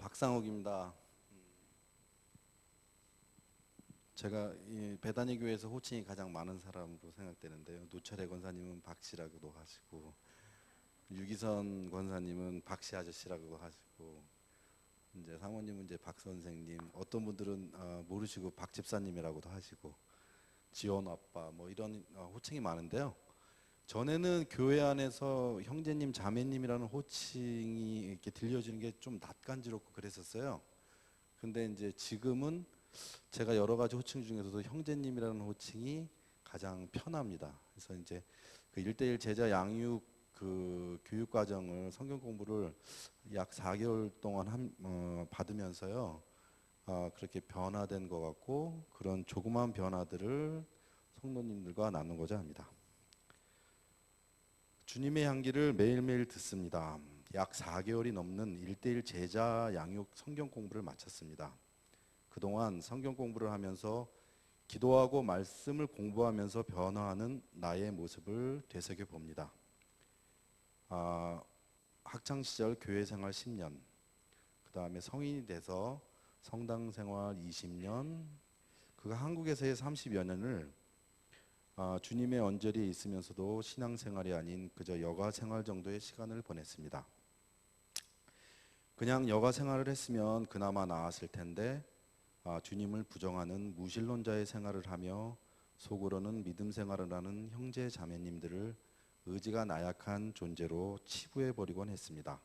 박상욱입니다. 제가 이 배단위 교회에서 호칭이 가장 많은 사람으로 생각되는데요. 노철혜 권사님은 박씨라고도 하시고, 유기선 권사님은 박씨 아저씨라고도 하시고, 이제 사모님은 이제 박 선생님, 어떤 분들은 모르시고 박 집사님이라고도 하시고, 지원 아빠 뭐 이런 호칭이 많은데요. 전에는 교회 안에서 형제님, 자매님이라는 호칭이 이렇게 들려지는 게 좀 낯간지럽고 그랬었어요. 근데 이제 지금은 제가 여러 가지 호칭 중에서도 형제님이라는 호칭이 가장 편합니다. 그래서 이제 그 1대1 제자 양육 그 교육 과정을 성경 공부를 약 4개월 동안 받으면서요. 그렇게 변화된 것 같고 그런 조그마한 변화들을 성도님들과 나누고자 합니다. 주님의 향기를 매일매일 듣습니다. 약 4개월이 넘는 1대1 제자 양육 성경 공부를 마쳤습니다. 그동안 성경 공부를 하면서 기도하고 말씀을 공부하면서 변화하는 나의 모습을 되새겨 봅니다. 학창시절 교회 생활 10년, 그 다음에 성인이 돼서 성당 생활 20년, 그 한국에서의 30여 년을 주님의 언저리에 있으면서도 신앙생활이 아닌 그저 여가 생활 정도의 시간을 보냈습니다. 그냥 여가 생활을 했으면 그나마 나았을 텐데 주님을 부정하는 무신론자의 생활을 하며 속으로는 믿음 생활을 하는 형제 자매님들을 의지가 나약한 존재로 치부해버리곤 했습니다.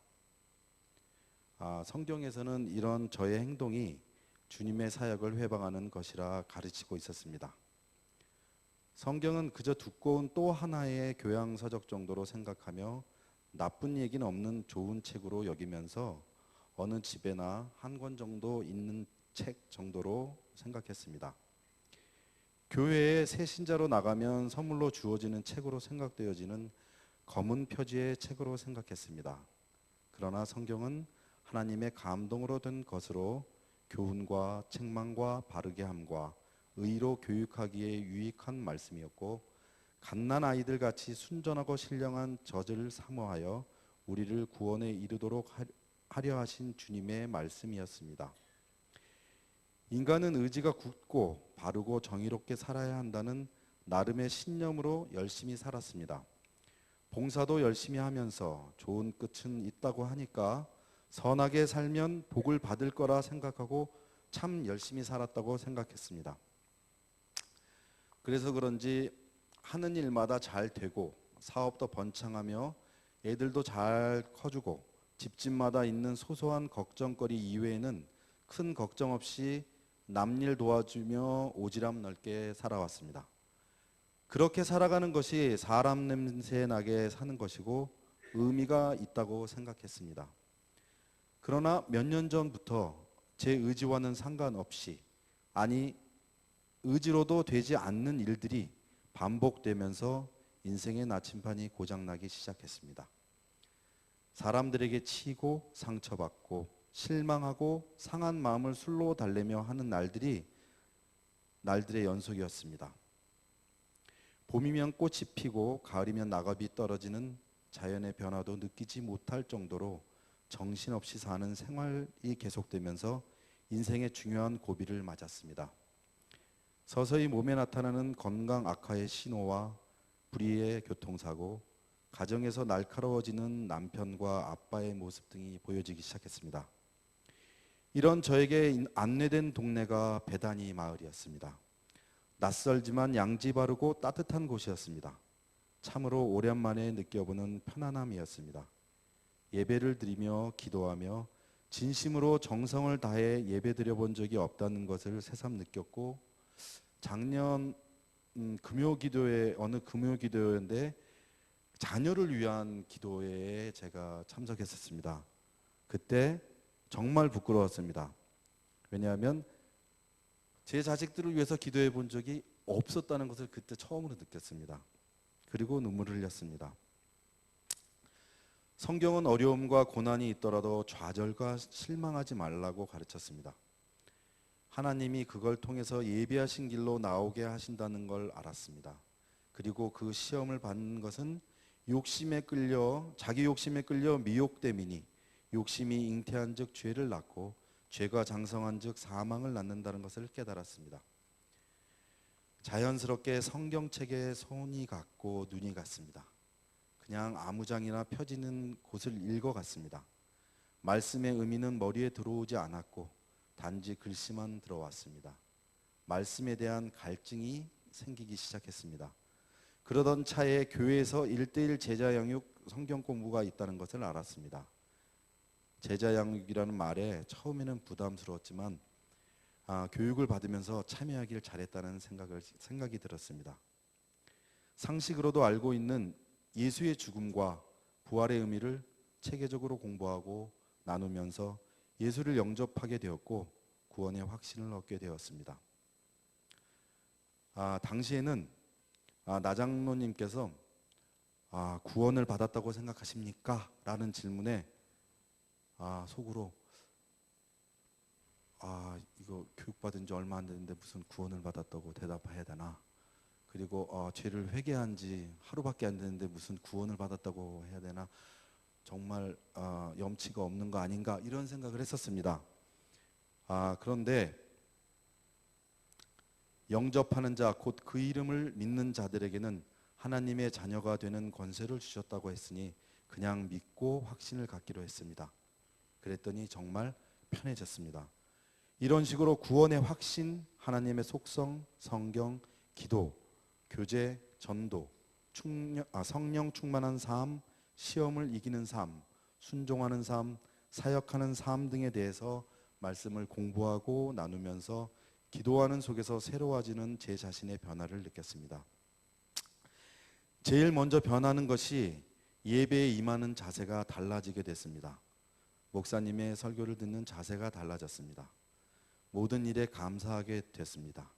성경에서는 이런 저의 행동이 주님의 사역을 회방하는 것이라 가르치고 있었습니다. 성경은 그저 두꺼운 또 하나의 교양서적 정도로 생각하며 나쁜 얘기는 없는 좋은 책으로 여기면서 어느 집에나 한 권 정도 있는 책 정도로 생각했습니다. 교회에 새 신자로 나가면 선물로 주어지는 책으로 생각되어지는 검은 표지의 책으로 생각했습니다. 그러나 성경은 하나님의 감동으로 된 것으로 교훈과 책망과 바르게 함과 의로 교육하기에 유익한 말씀이었고 갓난 아이들 같이 순전하고 신령한 젖을 사모하여 우리를 구원에 이르도록 하려 하신 주님의 말씀이었습니다. 인간은 의지가 굳고 바르고 정의롭게 살아야 한다는 나름의 신념으로 열심히 살았습니다. 봉사도 열심히 하면서 좋은 끝은 있다고 하니까 선하게 살면 복을 받을 거라 생각하고 참 열심히 살았다고 생각했습니다. 그래서 그런지 하는 일마다 잘 되고 사업도 번창하며 애들도 잘 커주고 집집마다 있는 소소한 걱정거리 이외에는 큰 걱정 없이 남일 도와주며 오지랖 넓게 살아왔습니다. 그렇게 살아가는 것이 사람 냄새 나게 사는 것이고 의미가 있다고 생각했습니다. 그러나 몇 년 전부터 제 의지와는 상관없이 아니 의지로도 되지 않는 일들이 반복되면서 인생의 나침반이 고장나기 시작했습니다. 사람들에게 치이고 상처받고 실망하고 상한 마음을 술로 달래며 하는 날들의 연속이었습니다. 봄이면 꽃이 피고 가을이면 낙엽이 떨어지는 자연의 변화도 느끼지 못할 정도로 정신없이 사는 생활이 계속되면서 인생의 중요한 고비를 맞았습니다. 서서히 몸에 나타나는 건강 악화의 신호와 불의의 교통사고, 가정에서 날카로워지는 남편과 아빠의 모습 등이 보여지기 시작했습니다. 이런 저에게 안내된 동네가 배단위 마을이었습니다. 낯설지만 양지 바르고 따뜻한 곳이었습니다. 참으로 오랜만에 느껴보는 편안함이었습니다. 예배를 드리며 기도하며 진심으로 정성을 다해 예배 드려본 적이 없다는 것을 새삼 느꼈고 작년 금요기도회 어느 금요기도회인데 자녀를 위한 기도회에 제가 참석했었습니다. 그때 정말 부끄러웠습니다. 왜냐하면 제 자식들을 위해서 기도해 본 적이 없었다는 것을 그때 처음으로 느꼈습니다. 그리고 눈물을 흘렸습니다. 성경은 어려움과 고난이 있더라도 좌절과 실망하지 말라고 가르쳤습니다. 하나님이 그걸 통해서 예비하신 길로 나오게 하신다는 걸 알았습니다. 그리고 그 시험을 받는 것은 자기 욕심에 끌려 미혹됨이니 욕심이 잉태한즉 죄를 낳고 죄가 장성한즉 사망을 낳는다는 것을 깨달았습니다. 자연스럽게 성경책에 손이 갔고 눈이 갔습니다. 그냥 아무장이나 펴지는 곳을 읽어갔습니다. 말씀의 의미는 머리에 들어오지 않았고 단지 글씨만 들어왔습니다. 말씀에 대한 갈증이 생기기 시작했습니다. 그러던 차에 교회에서 1:1 제자 양육 성경 공부가 있다는 것을 알았습니다. 제자 양육이라는 말에 처음에는 부담스러웠지만 교육을 받으면서 참여하길 잘했다는 생각이 들었습니다. 상식으로도 알고 있는 예수의 죽음과 부활의 의미를 체계적으로 공부하고 나누면서 예수를 영접하게 되었고 구원의 확신을 얻게 되었습니다. 당시에는 나장로님께서 구원을 받았다고 생각하십니까? 라는 질문에 속으로 이거 교육받은 지 얼마 안 됐는데 무슨 구원을 받았다고 대답해야 되나? 그리고 죄를 회개한 지 하루밖에 안 됐는데 무슨 구원을 받았다고 해야 되나? 정말 염치가 없는 거 아닌가? 이런 생각을 했었습니다. 그런데 영접하는 자, 곧 그 이름을 믿는 자들에게는 하나님의 자녀가 되는 권세를 주셨다고 했으니 그냥 믿고 확신을 갖기로 했습니다. 그랬더니 정말 편해졌습니다. 이런 식으로 구원의 확신, 하나님의 속성, 성경, 기도, 교제, 전도, 성령 충만한 삶, 시험을 이기는 삶, 순종하는 삶, 사역하는 삶 등에 대해서 말씀을 공부하고 나누면서 기도하는 속에서 새로워지는 제 자신의 변화를 느꼈습니다. 제일 먼저 변하는 것이 예배에 임하는 자세가 달라지게 됐습니다. 목사님의 설교를 듣는 자세가 달라졌습니다. 모든 일에 감사하게 됐습니다.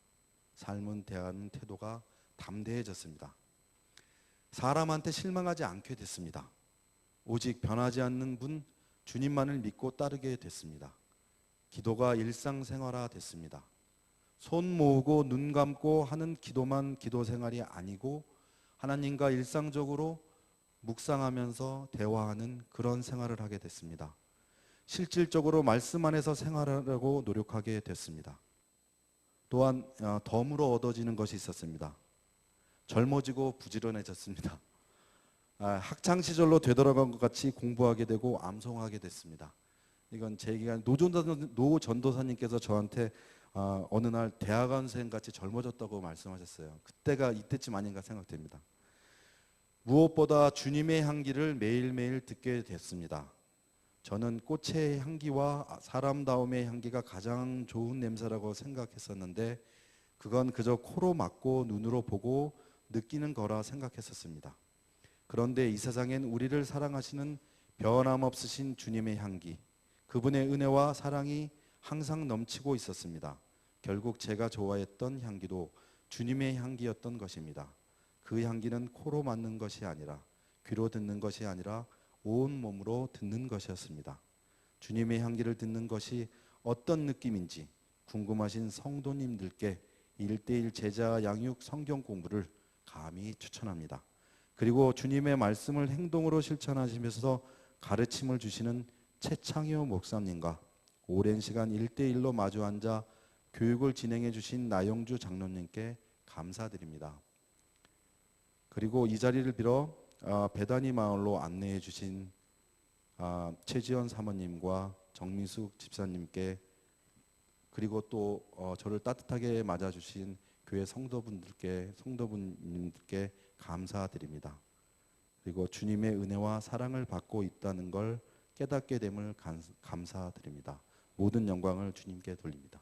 삶은 대하는 태도가 담대해졌습니다. 사람한테 실망하지 않게 됐습니다. 오직 변하지 않는 분 주님만을 믿고 따르게 됐습니다. 기도가 일상생활화 됐습니다. 손 모으고 눈 감고 하는 기도만 기도 생활이 아니고 하나님과 일상적으로 묵상하면서 대화하는 그런 생활을 하게 됐습니다. 실질적으로 말씀 안에서 생활하려고 노력하게 됐습니다. 또한 덤으로 얻어지는 것이 있었습니다. 젊어지고 부지런해졌습니다. 학창 시절로 되돌아간 것 같이 공부하게 되고 암송하게 됐습니다. 이건 제 얘기가 노 전도사님께서 저한테 어느 날 대학원생 같이 젊어졌다고 말씀하셨어요. 그때가 이때쯤 아닌가 생각됩니다. 무엇보다 주님의 향기를 매일매일 듣게 됐습니다. 저는 꽃의 향기와 사람다움의 향기가 가장 좋은 냄새라고 생각했었는데 그건 그저 코로 맡고 눈으로 보고 느끼는 거라 생각했었습니다. 그런데 이 세상엔 우리를 사랑하시는 변함없으신 주님의 향기, 그분의 은혜와 사랑이 항상 넘치고 있었습니다. 결국 제가 좋아했던 향기도 주님의 향기였던 것입니다. 그 향기는 코로 맡는 것이 아니라 귀로 듣는 것이 아니라 온 몸으로 듣는 것이었습니다. 주님의 향기를 듣는 것이 어떤 느낌인지 궁금하신 성도님들께 1:1 제자 양육 성경 공부를 감히 추천합니다. 그리고 주님의 말씀을 행동으로 실천하시면서 가르침을 주시는 최창효 목사님과 오랜 시간 1:1로 마주 앉아 교육을 진행해 주신 나영주 장로님께 감사드립니다. 그리고 이 자리를 빌어 베다니 마을로 안내해 주신 최지연 사모님과 정민숙 집사님께 그리고 또 저를 따뜻하게 맞아주신 교회 성도분님들께 감사드립니다. 그리고 주님의 은혜와 사랑을 받고 있다는 걸 깨닫게 됨을 감사드립니다. 모든 영광을 주님께 돌립니다.